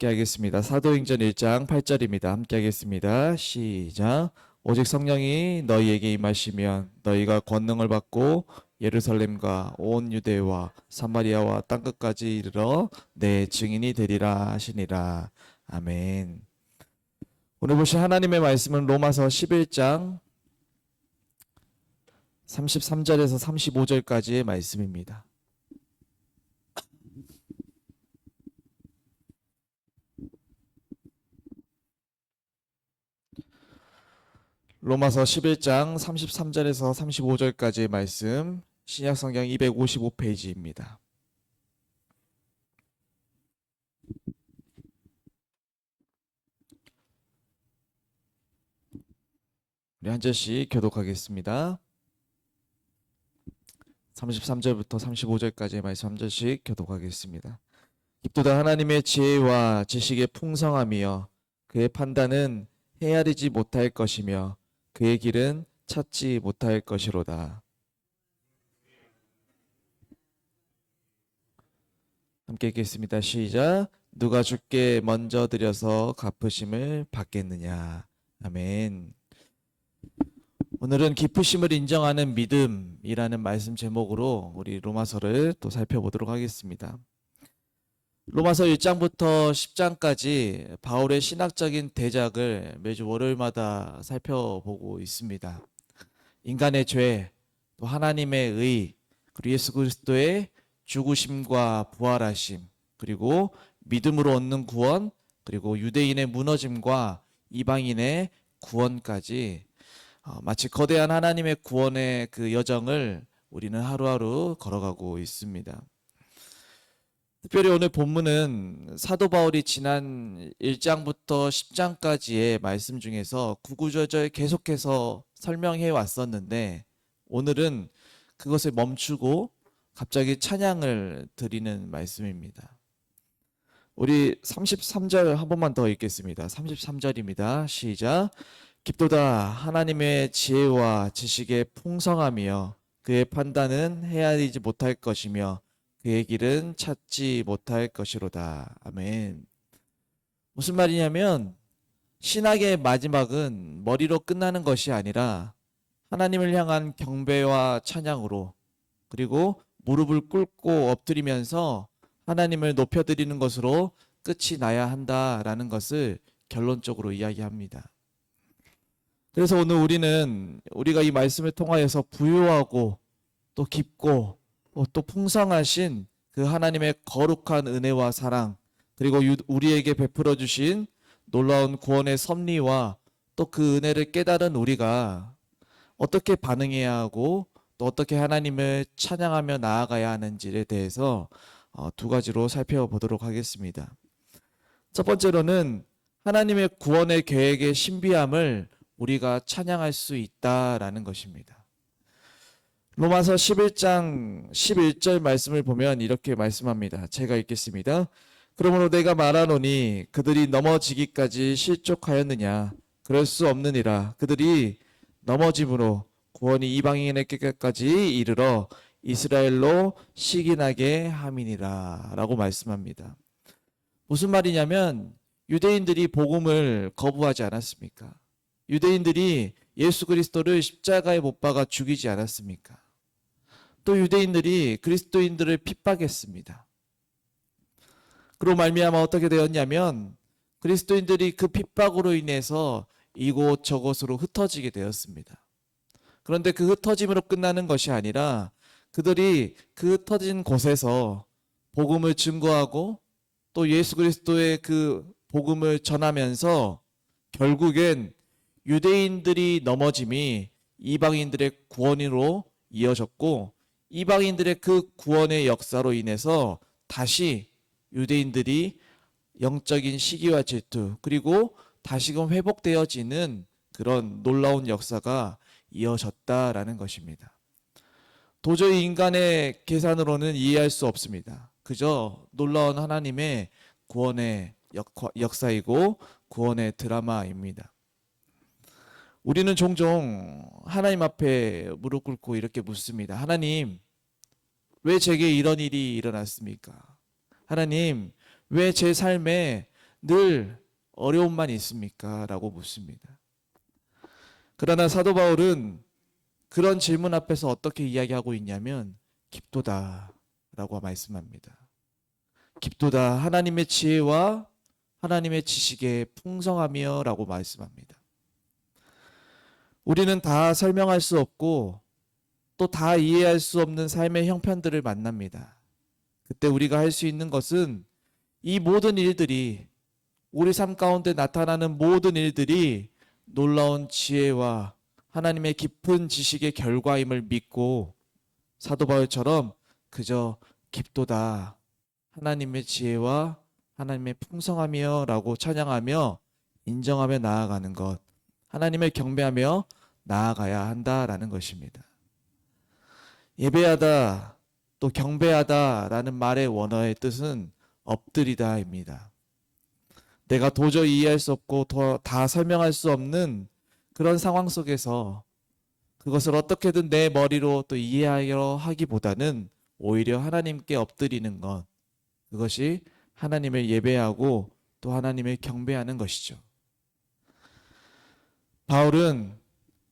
함께 하겠습니다. 사도행전 1장 8절입니다. 함께 하겠습니다. 시작. 오직 성령이 너희에게 임하시면 너희가 권능을 받고 예루살렘과 온 유대와 사마리아와 땅끝까지 이르러 내 증인이 되리라 하시니라. 아멘. 오늘 보신 하나님의 말씀은 로마서 11장 33절에서 35절까지의 말씀입니다. 로마서 11장 33절에서 35절까지의 말씀, 신약성경 255페이지입니다. 우리 한 절씩 교독하겠습니다. 33절부터 35절까지의 말씀 한 절씩 교독하겠습니다. 깊도다 하나님의 지혜와 지식의 풍성함이여 그의 판단은 헤아리지 못할 것이며 그의 길은 찾지 못할 것이로다. 함께 읽겠습니다. 시작. 누가 주께 먼저 드려서 갚으심을 받겠느냐. 아멘. 오늘은 기쁘심을 인정하는 믿음이라는 말씀 제목으로 우리 로마서를 또 살펴보도록 하겠습니다. 로마서 1장부터 10장까지 바울의 신학적인 대작을 매주 월요일마다 살펴보고 있습니다. 인간의 죄, 또 하나님의 의, 그리고 예수 그리스도의 죽으심과 부활하심, 그리고 믿음으로 얻는 구원, 그리고 유대인의 무너짐과 이방인의 구원까지 마치 거대한 하나님의 구원의 그 여정을 우리는 하루하루 걸어가고 있습니다. 특별히 오늘 본문은 사도 바울이 지난 1장부터 10장까지의 말씀 중에서 구구절절 계속해서 설명해 왔었는데 오늘은 그것을 멈추고 갑자기 찬양을 드리는 말씀입니다. 우리 33절 한 번만 더 읽겠습니다. 33절입니다. 시작. 깊도다 하나님의 지혜와 지식의 풍성함이여 그의 판단은 헤아리지 못할 것이며 그의 길은 찾지 못할 것이로다. 아멘. 무슨 말이냐면 신학의 마지막은 머리로 끝나는 것이 아니라 하나님을 향한 경배와 찬양으로 그리고 무릎을 꿇고 엎드리면서 하나님을 높여드리는 것으로 끝이 나야 한다라는 것을 결론적으로 이야기합니다. 그래서 오늘 우리가 이 말씀을 통하여서 부유하고 또 깊고 또 풍성하신 그 하나님의 거룩한 은혜와 사랑 그리고 우리에게 베풀어 주신 놀라운 구원의 섭리와 또 그 은혜를 깨달은 우리가 어떻게 반응해야 하고 또 어떻게 하나님을 찬양하며 나아가야 하는지에 대해서 두 가지로 살펴보도록 하겠습니다. 첫 번째로는 하나님의 구원의 계획의 신비함을 우리가 찬양할 수 있다라는 것입니다. 로마서 11장 11절 말씀을 보면 이렇게 말씀합니다. 제가 읽겠습니다. 그러므로 내가 말하노니 그들이 넘어지기까지 실족하였느냐. 그럴 수 없느니라. 그들이 넘어짐으로 구원이 이방인에게까지 이르러 이스라엘로 시기나게 함이니라 라고 말씀합니다. 무슨 말이냐면 유대인들이 복음을 거부하지 않았습니까? 유대인들이 예수 그리스도를 십자가에 못 박아 죽이지 않았습니까? 또 유대인들이 그리스도인들을 핍박했습니다. 그로 말미암아 어떻게 되었냐면 그리스도인들이 그 핍박으로 인해서 이곳저곳으로 흩어지게 되었습니다. 그런데 그 흩어짐으로 끝나는 것이 아니라 그들이 그 흩어진 곳에서 복음을 증거하고 또 예수 그리스도의 그 복음을 전하면서 결국엔 유대인들이 넘어짐이 이방인들의 구원으로 이어졌고 이방인들의 그 구원의 역사로 인해서 다시 유대인들이 영적인 시기와 질투 그리고 다시금 회복되어지는 그런 놀라운 역사가 이어졌다라는 것입니다. 도저히 인간의 계산으로는 이해할 수 없습니다. 그저 놀라운 하나님의 구원의 역사이고 구원의 드라마입니다. 우리는 종종 하나님 앞에 무릎 꿇고 이렇게 묻습니다. 하나님, 왜 제게 이런 일이 일어났습니까? 하나님, 왜 제 삶에 늘 어려움만 있습니까? 라고 묻습니다. 그러나 사도 바울은 그런 질문 앞에서 어떻게 이야기하고 있냐면 깊도다 라고 말씀합니다. 깊도다, 하나님의 지혜와 하나님의 지식의 풍성하며 라고 말씀합니다. 우리는 다 설명할 수 없고 또 다 이해할 수 없는 삶의 형편들을 만납니다. 그때 우리가 할 수 있는 것은 이 모든 일들이, 우리 삶 가운데 나타나는 모든 일들이 놀라운 지혜와 하나님의 깊은 지식의 결과임을 믿고 사도 바울처럼 그저 깊도다, 하나님의 지혜와 하나님의 풍성함이여 라고 찬양하며 인정하며 나아가는 것, 하나님을 경배하며 나아가야 한다라는 것입니다. 예배하다 또 경배하다라는 말의 원어의 뜻은 엎드리다입니다. 내가 도저히 이해할 수 없고 다 설명할 수 없는 그런 상황 속에서 그것을 어떻게든 내 머리로 또 이해하려 하기보다는 오히려 하나님께 엎드리는 것, 그것이 하나님을 예배하고 또 하나님을 경배하는 것이죠. 바울은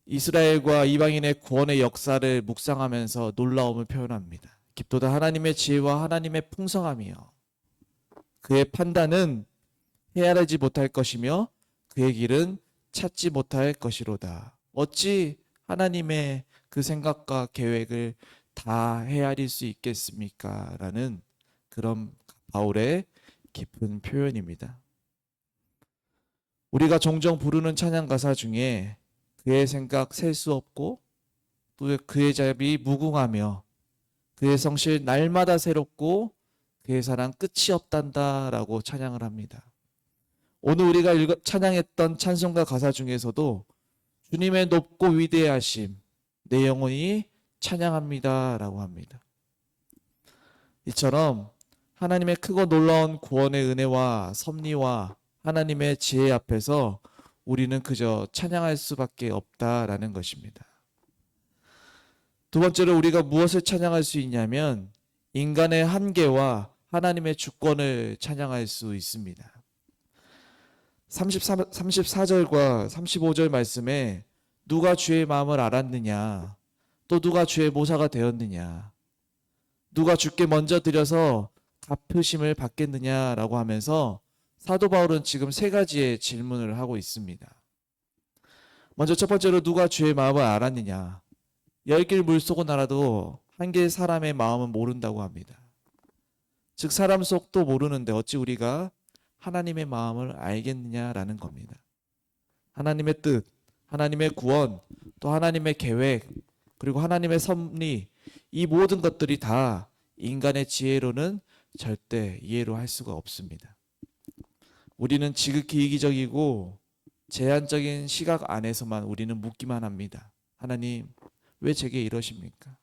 이스라엘과 이방인의 구원의 역사를 묵상하면서 놀라움을 표현합니다. 깊도다, 하나님의 지혜와 하나님의 풍성함이요. 그의 판단은 헤아리지 못할 것이며 그의 길은 찾지 못할 것이로다. 어찌 하나님의 그 생각과 계획을 다 헤아릴 수 있겠습니까? 라는 그런 바울의 깊은 표현입니다. 우리가 종종 부르는 찬양 가사 중에 그의 생각 셀 수 없고 또 그의 자비 무궁하며 그의 성실 날마다 새롭고 그의 사랑 끝이 없단다 라고 찬양을 합니다. 오늘 우리가 찬양했던 찬송가 가사 중에서도 주님의 높고 위대하심 내 영혼이 찬양합니다 라고 합니다. 이처럼 하나님의 크고 놀라운 구원의 은혜와 섭리와 하나님의 지혜 앞에서 우리는 그저 찬양할 수밖에 없다라는 것입니다. 두 번째로 우리가 무엇을 찬양할 수 있냐면 인간의 한계와 하나님의 주권을 찬양할 수 있습니다. 34절과 35절 말씀에 누가 주의 마음을 알았느냐, 또 누가 주의 모사가 되었느냐, 누가 주께 먼저 드려서 갚으심을 받겠느냐라고 하면서 사도 바울은 지금 세 가지의 질문을 하고 있습니다. 먼저 첫 번째로 누가 주의 마음을 알았느냐. 10길 물속은 알아도 한 길 사람의 마음은 모른다고 합니다. 즉 사람 속도 모르는데 어찌 우리가 하나님의 마음을 알겠느냐라는 겁니다. 하나님의 뜻, 하나님의 구원, 또 하나님의 계획, 그리고 하나님의 섭리, 이 모든 것들이 다 인간의 지혜로는 절대 이해로 할 수가 없습니다. 우리는 지극히 이기적이고 제한적인 시각 안에서만 우리는 묻기만 합니다. 하나님, 왜 제게 이러십니까?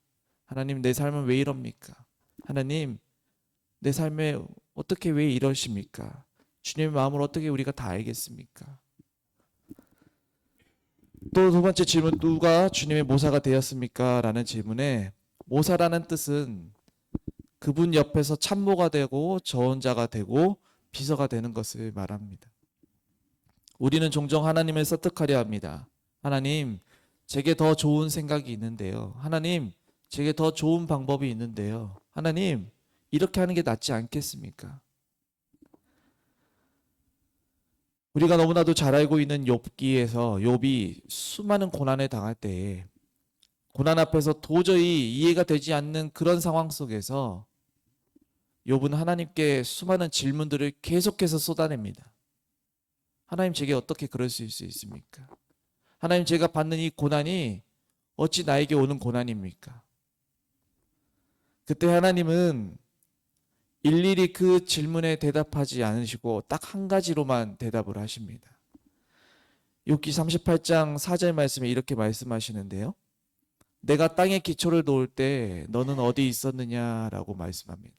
하나님, 내 삶은 왜 이럽니까? 하나님, 내 삶에 어떻게 왜 이러십니까? 주님의 마음을 어떻게 우리가 다 알겠습니까? 또 두 번째 질문, 누가 주님의 모사가 되었습니까? 라는 질문에 모사라는 뜻은 그분 옆에서 참모가 되고 저언자가 되고 비서가 되는 것을 말합니다. 우리는 종종 하나님을 설득하려 합니다. 하나님, 제게 더 좋은 생각이 있는데요. 하나님, 제게 더 좋은 방법이 있는데요. 하나님, 이렇게 하는 게 낫지 않겠습니까? 우리가 너무나도 잘 알고 있는 욥기에서 욥이 수많은 고난에 당할 때에 고난 앞에서 도저히 이해가 되지 않는 그런 상황 속에서 욥은 하나님께 수많은 질문들을 계속해서 쏟아냅니다. 하나님, 제게 어떻게 그럴 수 있습니까? 하나님, 제가 받는 이 고난이 어찌 나에게 오는 고난입니까? 그때 하나님은 일일이 그 질문에 대답하지 않으시고 딱 한 가지로만 대답을 하십니다. 욥기 38장 4절 말씀에 이렇게 말씀하시는데요. 내가 땅에 기초를 놓을 때 너는 어디 있었느냐라고 말씀합니다.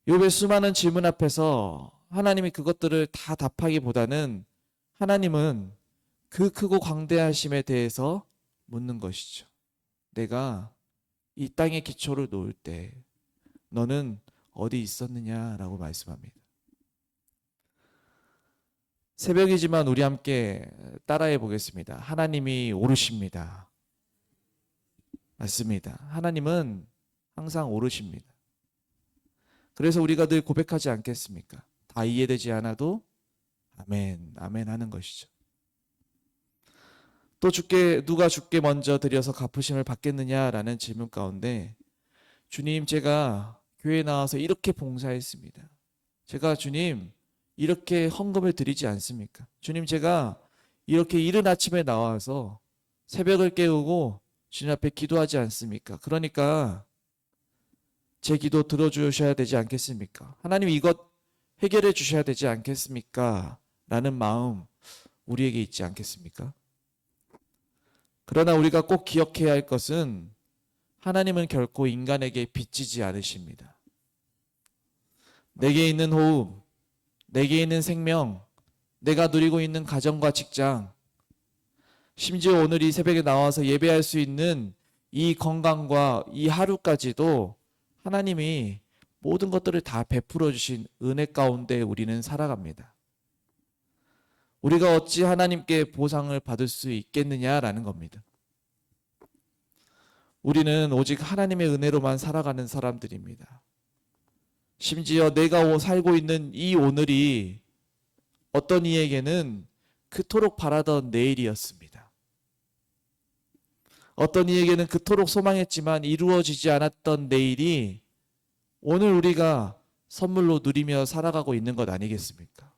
욥의 수많은 질문 앞에서 하나님이 그것들을 다 답하기보다는 하나님은 그 크고 광대하심에 대해서 묻는 것이죠. 내가 이 땅에 기초를 놓을 때 너는 어디 있었느냐라고 말씀합니다. 새벽이지만 우리 함께 따라해 보겠습니다. 하나님이 오르십니다. 맞습니다. 하나님은 항상 오르십니다. 그래서 우리가 늘 고백하지 않겠습니까? 다 이해되지 않아도 아멘, 아멘 하는 것이죠. 또 누가 주께 먼저 드려서 갚으심을 받겠느냐라는 질문 가운데 주님, 제가 교회에 나와서 이렇게 봉사했습니다. 제가 주님 이렇게 헌금을 드리지 않습니까? 주님, 제가 이렇게 이른 아침에 나와서 새벽을 깨우고 주님 앞에 기도하지 않습니까? 그러니까 제 기도 들어주셔야 되지 않겠습니까? 하나님 이것 해결해 주셔야 되지 않겠습니까? 라는 마음 우리에게 있지 않겠습니까? 그러나 우리가 꼭 기억해야 할 것은 하나님은 결코 인간에게 빚지지 않으십니다. 내게 있는 호흡, 내게 있는 생명, 내가 누리고 있는 가정과 직장, 심지어 오늘 이 새벽에 나와서 예배할 수 있는 이 건강과 이 하루까지도 하나님이 모든 것들을 다 베풀어 주신 은혜 가운데 우리는 살아갑니다. 우리가 어찌 하나님께 보상을 받을 수 있겠느냐라는 겁니다. 우리는 오직 하나님의 은혜로만 살아가는 사람들입니다. 심지어 내가 살고 있는 이 오늘이 어떤 이에게는 그토록 바라던 내일이었습니다. 어떤 이에게는 그토록 소망했지만 이루어지지 않았던 내일이 오늘 우리가 선물로 누리며 살아가고 있는 것 아니겠습니까?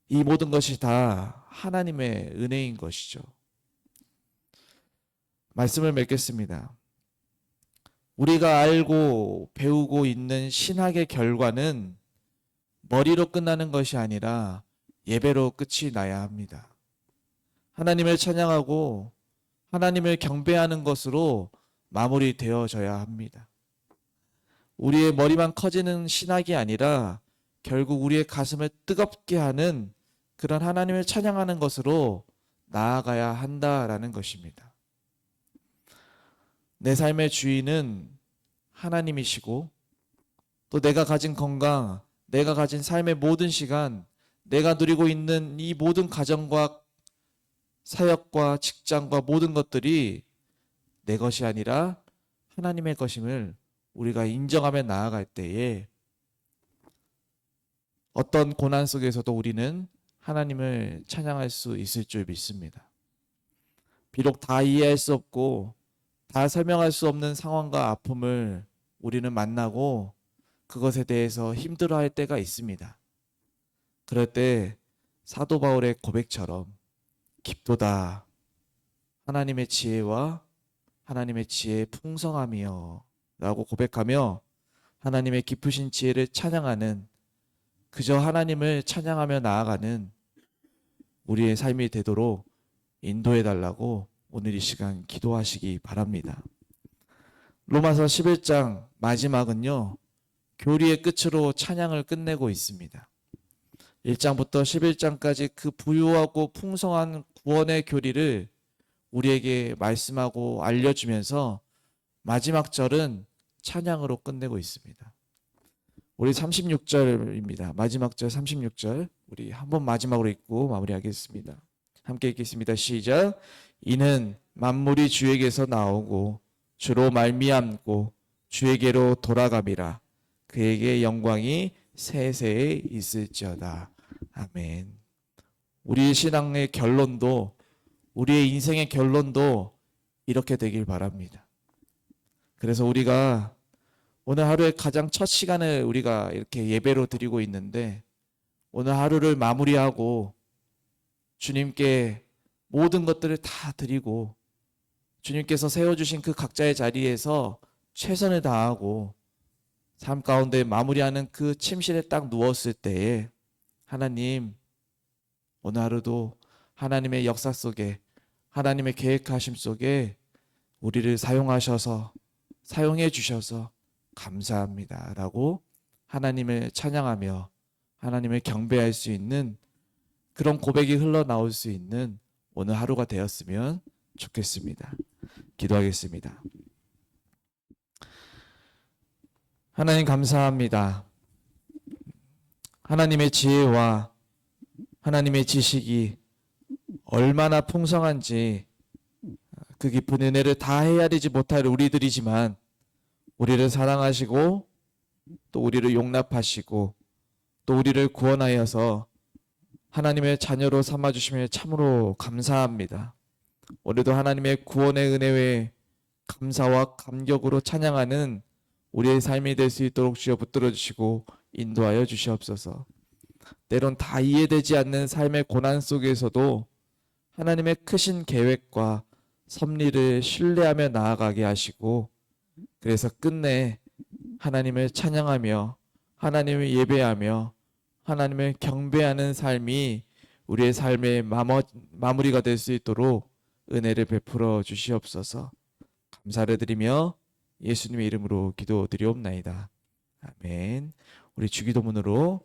이 모든 것이 다 하나님의 은혜인 것이죠. 말씀을 맺겠습니다. 우리가 알고 배우고 있는 신학의 결과는 머리로 끝나는 것이 아니라 예배로 끝이 나야 합니다. 하나님을 찬양하고 하나님을 경배하는 것으로 마무리되어져야 합니다. 우리의 머리만 커지는 신학이 아니라 결국 우리의 가슴을 뜨겁게 하는 그런 하나님을 찬양하는 것으로 나아가야 한다라는 것입니다. 내 삶의 주인은 하나님이시고 또 내가 가진 건강, 내가 가진 삶의 모든 시간, 내가 누리고 있는 이 모든 가정과 사역과 직장과 모든 것들이 내 것이 아니라 하나님의 것임을 우리가 인정하며 나아갈 때에 어떤 고난 속에서도 우리는 하나님을 찬양할 수 있을 줄 믿습니다. 비록 다 이해할 수 없고 다 설명할 수 없는 상황과 아픔을 우리는 만나고 그것에 대해서 힘들어할 때가 있습니다. 그럴 때 사도 바울의 고백처럼 깊도다 하나님의 지혜와 하나님의 지혜의 풍성함이여 라고 고백하며 하나님의 깊으신 지혜를 찬양하는, 그저 하나님을 찬양하며 나아가는 우리의 삶이 되도록 인도해 달라고 오늘 이 시간 기도하시기 바랍니다. 로마서 11장 마지막은요, 교리의 끝으로 찬양을 끝내고 있습니다. 1장부터 11장까지 그 부유하고 풍성한 구원의 교리를 우리에게 말씀하고 알려주면서 마지막 절은 찬양으로 끝내고 있습니다. 우리 36절입니다. 마지막 절 36절 우리 한번 마지막으로 읽고 마무리하겠습니다. 함께 읽겠습니다. 시작. 이는 만물이 주에게서 나오고 주로 말미암고 주에게로 돌아감이라. 그에게 영광이 세세에 있을지어다. 아멘. 우리의 신앙의 결론도, 우리의 인생의 결론도 이렇게 되길 바랍니다. 그래서 우리가 오늘 하루의 가장 첫 시간을 우리가 이렇게 예배로 드리고 있는데, 오늘 하루를 마무리하고 주님께 모든 것들을 다 드리고 주님께서 세워주신 그 각자의 자리에서 최선을 다하고 삶 가운데 마무리하는 그 침실에 딱 누웠을 때에 하나님, 오늘 하루도 하나님의 역사 속에, 하나님의 계획하심 속에 우리를 사용해 주셔서 감사합니다 라고 하나님을 찬양하며 하나님을 경배할 수 있는 그런 고백이 흘러나올 수 있는 오늘 하루가 되었으면 좋겠습니다. 기도하겠습니다. 하나님 감사합니다. 하나님의 지혜와 하나님의 지식이 얼마나 풍성한지 그 깊은 은혜를 다 헤아리지 못할 우리들이지만 우리를 사랑하시고 또 우리를 용납하시고 또 우리를 구원하여서 하나님의 자녀로 삼아주심에 참으로 감사합니다. 오늘도 하나님의 구원의 은혜에 감사와 감격으로 찬양하는 우리의 삶이 될 수 있도록 주여 붙들어 주시고 인도하여 주시옵소서. 때론 다 이해되지 않는 삶의 고난 속에서도 하나님의 크신 계획과 섭리를 신뢰하며 나아가게 하시고 그래서 끝내 하나님을 찬양하며 하나님을 예배하며 하나님을 경배하는 삶이 우리의 삶의 마무리가 될 수 있도록 은혜를 베풀어 주시옵소서. 감사를 드리며 예수님의 이름으로 기도드리옵나이다. 아멘. 우리 주기도문으로